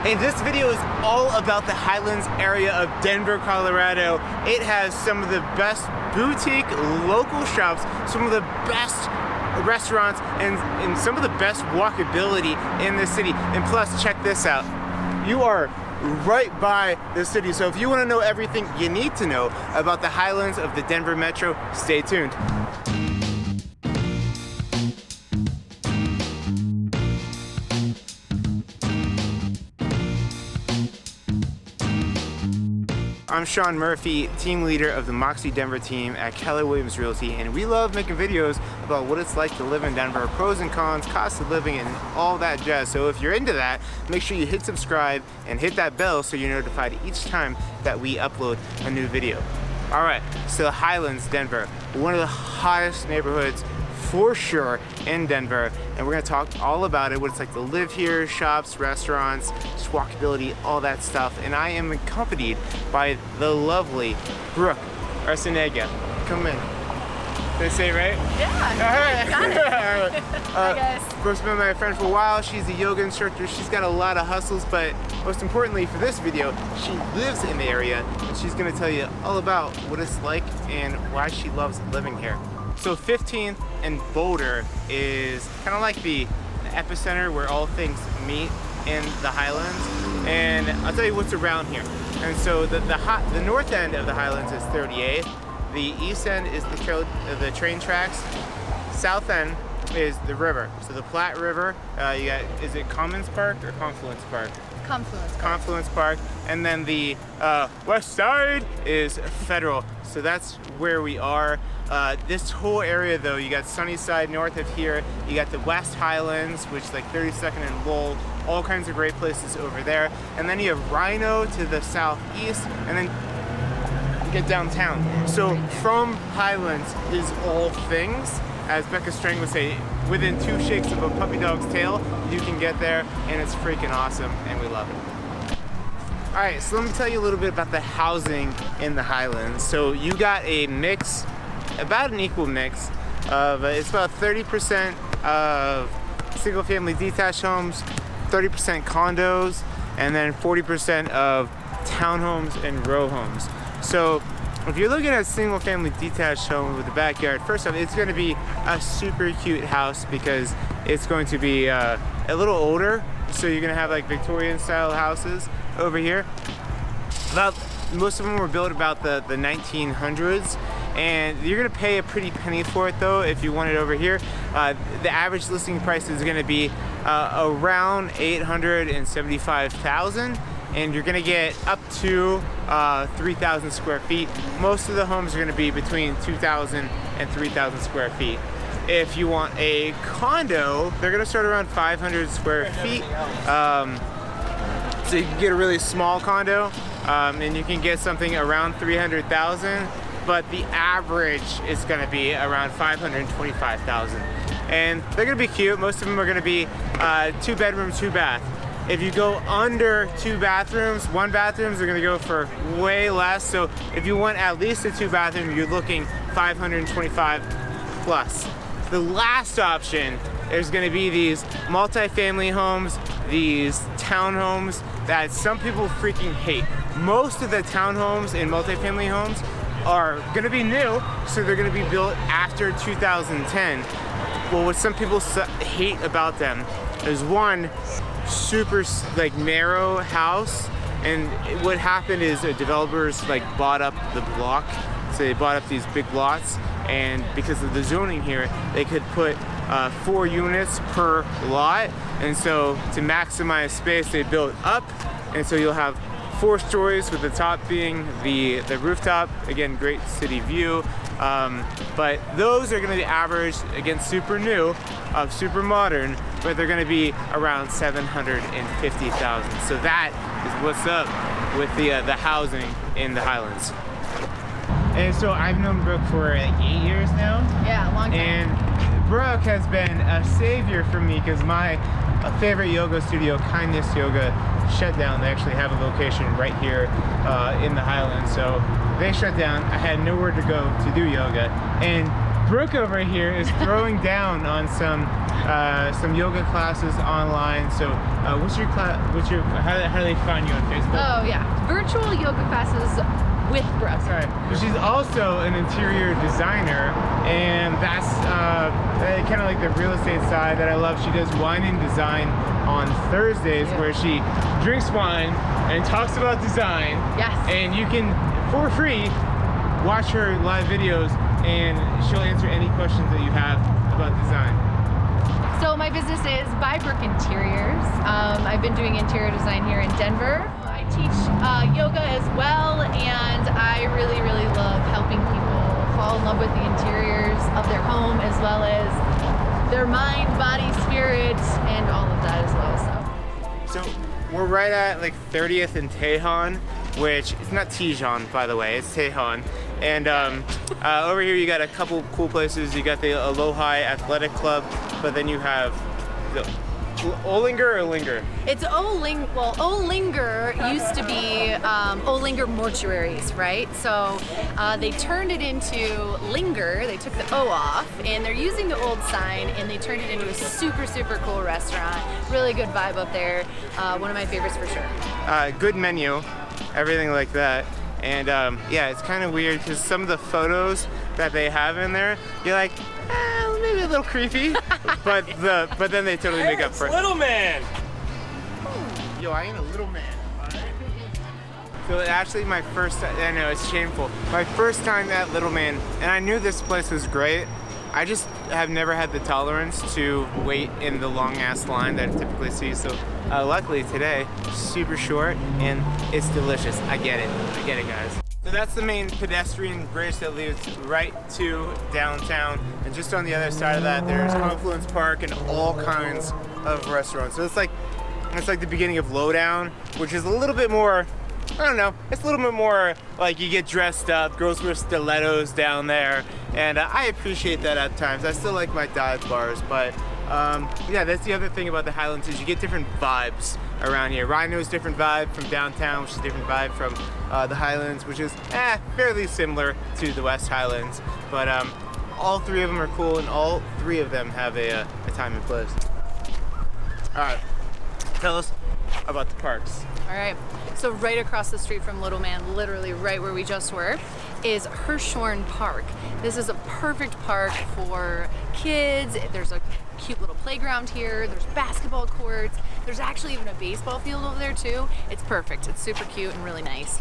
And this video is all about the Highlands area of Denver, Colorado. It has some of the best boutique local shops, some of the best restaurants, and some of the best walkability in the city. And plus, check this out. You are right by the city. So if you want to know everything you need to know about the Highlands of the Denver Metro, stay tuned. I'm Sean Murphy, team leader of the Moxie Denver team at Keller Williams Realty, and we love making videos about what it's like to live in Denver, pros and cons, cost of living, and all that jazz. So if you're into that, make sure you hit subscribe and hit that bell so you're notified each time that we upload a new video. All right, so Highlands, Denver, one of the hottest neighborhoods for sure in Denver, and we're gonna talk all about it, what it's like to live here, shops, restaurants, just walkability, all that stuff. And I am accompanied by the lovely Brooke Arcenega. Come in. Did I say it right? Yeah. All right. All right. Hi guys. Brooke's been my friend for a while. She's a yoga instructor. She's got a lot of hustles, but most importantly for this video, she lives in the area, and she's gonna tell you all about what it's like and why she loves living here. So 15th and Boulder is kind of like the epicenter where all things meet in the Highlands, and I'll tell you what's around here. And so the north end of the Highlands is 38th, the east end is the train tracks, south end is the river. So the Platte River, you got, is it Confluence Park or Confluence Park? Confluence Park, and then the west side is Federal. So that's where we are. This whole area though, you got Sunnyside north of here, you got the West Highlands, which is like 32nd and Lowell, all kinds of great places over there. And then you have Rhino to the southeast, and then you get downtown. So from Highlands is all things. As Becca Strang would say, within 2 shakes of a puppy dog's tail, you can get there, and it's freaking awesome, and we love it. All right, so let me tell you a little bit about the housing in the Highlands. So you got a mix, about an equal mix of, it's about 30% of single-family detached homes, 30% condos, and then 40% of townhomes and row homes. So if you're looking at a single-family detached home with a backyard, first off, it's going to be a super cute house because it's going to be a little older. So you're going to have like Victorian-style houses over here. Most of them were built about the 1900s, and you're going to pay a pretty penny for it though if you want it over here. The average listing price is going to be around $875,000. And you're gonna get up to 3,000 square feet. Most of the homes are gonna be between 2,000 and 3,000 square feet. If you want a condo, they're gonna start around 500 square feet. So you can get a really small condo, and you can get something around 300,000, but the average is gonna be around 525,000. And they're gonna be cute. Most of them are gonna be 2 bedroom, 2 bath. If you go under 2 bathrooms, 1 bathrooms are gonna go for way less. So if you want at least a 2 bathroom, you're looking 525 plus. The last option, there's gonna be these multifamily homes, these townhomes that some people freaking hate. Most of the townhomes and multifamily homes are gonna be new, so they're gonna be built after 2010. Well, what some people hate about them is, one, super like narrow house, and what happened is developers like bought up the block, so they bought up these big lots, and because of the zoning here, they could put 4 units per lot, and so to maximize space, they built up, and so you'll have 4 stories with the top being the rooftop. Again, great city view. But those are going to be averaged, again, super new, super modern, but they're going to be around 750,000. So that is what's up with the housing in the Highlands. And so I've known Brooke for like 8 years now. Yeah, a long time. And Brooke has been a savior for me because my favorite yoga studio, Kindness Yoga, shut down. They actually have a location right here in the Highlands. So they shut down. I had nowhere to go to do yoga. And Brooke over here is throwing down on some some yoga classes online. So what's your class? How do they find you on Facebook? Oh yeah, virtual yoga classes with Brooke. Right. She's also an interior designer, and that's kind of like the real estate side that I love. She does wine and design on Thursdays, where she drinks wine and talks about design. Yes. And you can, for free, watch her live videos, and she'll answer any questions that you have about design. So my business is by Brooke Interiors. I've been doing interior design here in Denver. I teach yoga as well, and I really, really love helping people fall in love with the interiors of their home, as well as their mind, body, spirit, and all of that as well. So we're right at like 30th and Tejon, which it's not Tejon, by the way, it's Tejon. And over here you got a couple cool places. You got the Aloha Athletic Club, but then you have the Olinger or Linger? It's Olinger used to be Olinger Mortuaries, right? So they turned it into Linger. They took the O off, and they're using the old sign, and they turned it into a super, super cool restaurant. Really good vibe up there. One of my favorites for sure. Good menu, everything like that. And yeah, it's kind of weird because some of the photos that they have in there, you're like, maybe a little creepy, but then they totally make up for it. Little man. Yo, I ain't a little man. So actually, my first, I know it's shameful. My first time at Little Man, and I knew this place was great. I just have never had the tolerance to wait in the long ass line that I typically see. So luckily today, super short, and it's delicious. I get it, guys. So that's the main pedestrian bridge that leads right to downtown. And just on the other side of that, there's Confluence Park and all kinds of restaurants. So it's like the beginning of Lowdown, which is a little bit more, I don't know, it's a little bit more like you get dressed up, girls wear stilettos down there, and I appreciate that at times. I still like my dive bars, but yeah, that's the other thing about the Highlands is you get different vibes around here. Rhino's different vibe from downtown, which is a different vibe from the Highlands, which is fairly similar to the West Highlands, but all three of them are cool, and all three of them have a time and place. All right, tell us about the parks. All right, so right across the street from Little Man, literally right where we just were, is Hirshhorn Park. This is a perfect park for kids. There's a cute little playground here. There's basketball courts. There's actually even a baseball field over there too. It's perfect. It's super cute and really nice.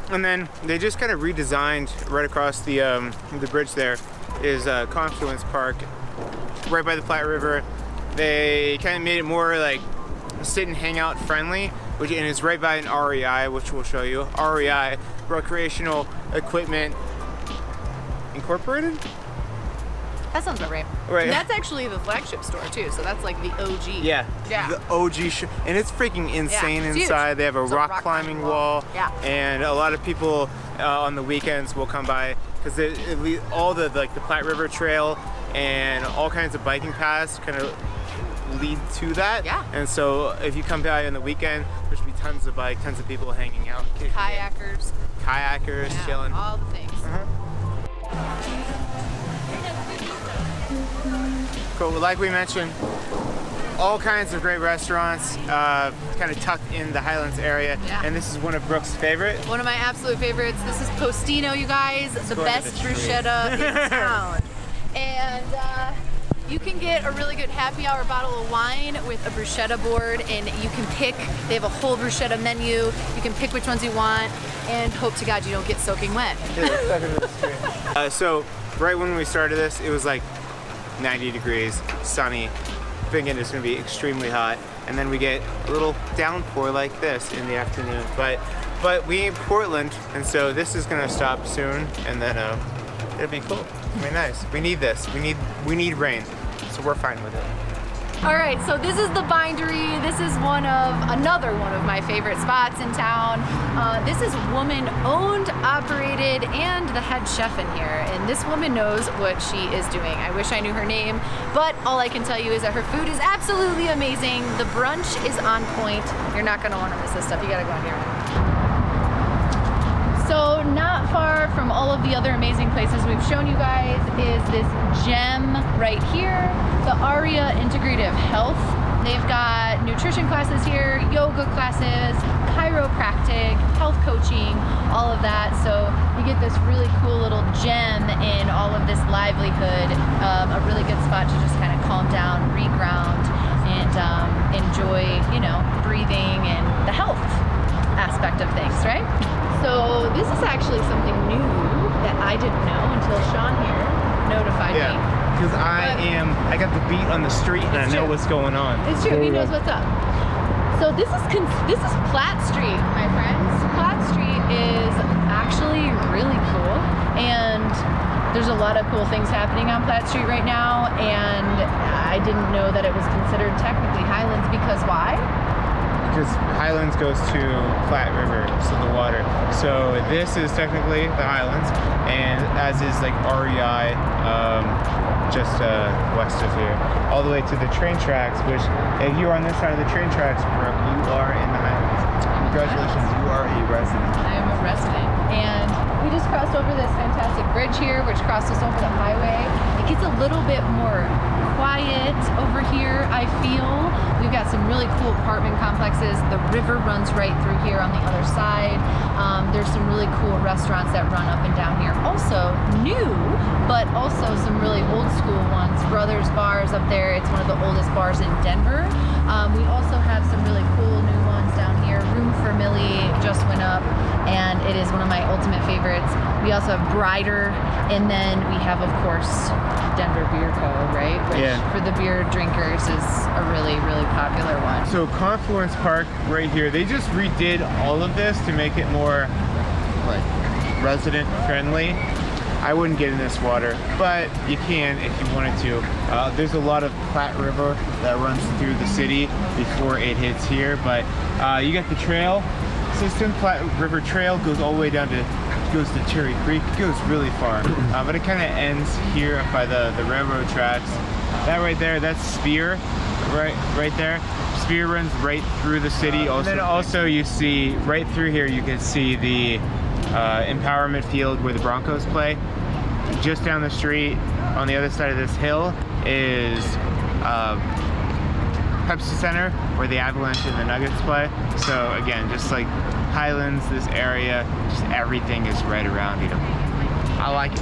And then they just kind of redesigned right across the bridge there is Confluence Park, right by the Platte River. They kind of made it more like sit and hang out friendly, and it's right by an REI, which we'll show you. REI, Recreational Equipment Incorporated? That sounds about right. Right. That's actually the flagship store too, so that's like the OG. Yeah. The OG and it's freaking insane inside. Huge. They have a rock climbing wall. Yeah. And a lot of people on the weekends will come by because all the Platte River Trail and all kinds of biking paths kind of lead to that. Yeah. And so if you come by on the weekend, there's be tons of people hanging out. Kayakers. Yeah, chilling. All the things. Cool. Like we mentioned, all kinds of great restaurants kind of tucked in the Highlands area. Yeah. And this is one of Brooke's favorite. One of my absolute favorites. This is Postino, you guys. The best bruschetta in town. And you can get a really good happy hour bottle of wine with a bruschetta board, and you can pick, they have a whole bruschetta menu. You can pick which ones you want, and hope to God you don't get soaking wet. So right when we started this, it was like 90 degrees, sunny, thinking it's gonna be extremely hot, and then we get a little downpour like this in the afternoon. But we in Portland, and so this is gonna stop soon, and then it'll be cool. It'll be nice. We need this. We need rain, so we're fine with it. All right, so this is the Bindery. This is another one of my favorite spots in town. This is woman-owned, operated, and the head chef in here. And this woman knows what she is doing. I wish I knew her name, but all I can tell you is that her food is absolutely amazing. The brunch is on point. You're not gonna wanna miss this stuff. You gotta go in here. So not far from all of the other amazing places we've shown you guys is this gem right here, the Aria Integrative Health. They've got nutrition classes here, yoga classes, chiropractic, health coaching, all of that. So you get this really cool little gem in all of this livelihood, a really good spot to just kind of calm down, reground, and enjoy, you know, breathing and the health aspect of things, right? So this is actually something new that I didn't know until Sean here notified me. Because I got the beat on the street and I know what's going on. It's true, he knows what's up. So this is Platt Street, my friends. Platt Street is actually really cool, and there's a lot of cool things happening on Platt Street right now, and I didn't know that it was considered technically Highlands, because why? Because Highlands goes to Platte River, so the water. So this is technically the Highlands, and as is like REI, just west of here, all the way to the train tracks, which if you're on this side of the train tracks, Brooke, you are in the Highlands. Congratulations, you are a resident. I am a resident. And we just crossed over this fantastic bridge here, which crosses over the highway. It gets a little bit more quiet over here, I feel. We've got some really cool apartment complexes. The river runs right through here on the other side. There's some really cool restaurants that run up and down here. Also new, but also some really old school ones. Brothers Bars up there. It's one of the oldest bars in Denver. We also have some really cool new ones down here. Room for Millie just went up, and it is one of my ultimate favorites. We also have Brighter, and then we have, of course, Denver Beer Co., right? Which for the beer drinkers is a really, really popular one. So Confluence Park right here, they just redid all of this to make it more like resident friendly. I wouldn't get in this water, but you can if you wanted to. There's a lot of Platte River that runs through the city before it hits here, but you got the trail system. Platte River Trail goes all the way down to, goes to Cherry Creek. It goes really far, but it kind of ends here by the railroad tracks. That right there, that's Spear, right there. Spear runs right through the city. Also, and then also you see right through here, you can see the empowerment field where the Broncos play. Just down the street on the other side of this hill is Pepsi Center where the Avalanche and the Nuggets play. So again, just like Highlands, this area, just everything is right around you. I like it.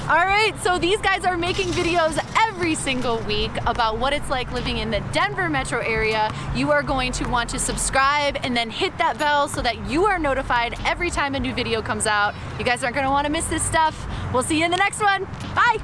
All right, so these guys are making videos every single week about what it's like living in the Denver metro area. You are going to want to subscribe and then hit that bell so that you are notified every time a new video comes out. You guys aren't gonna wanna miss this stuff. We'll see you in the next one. Bye.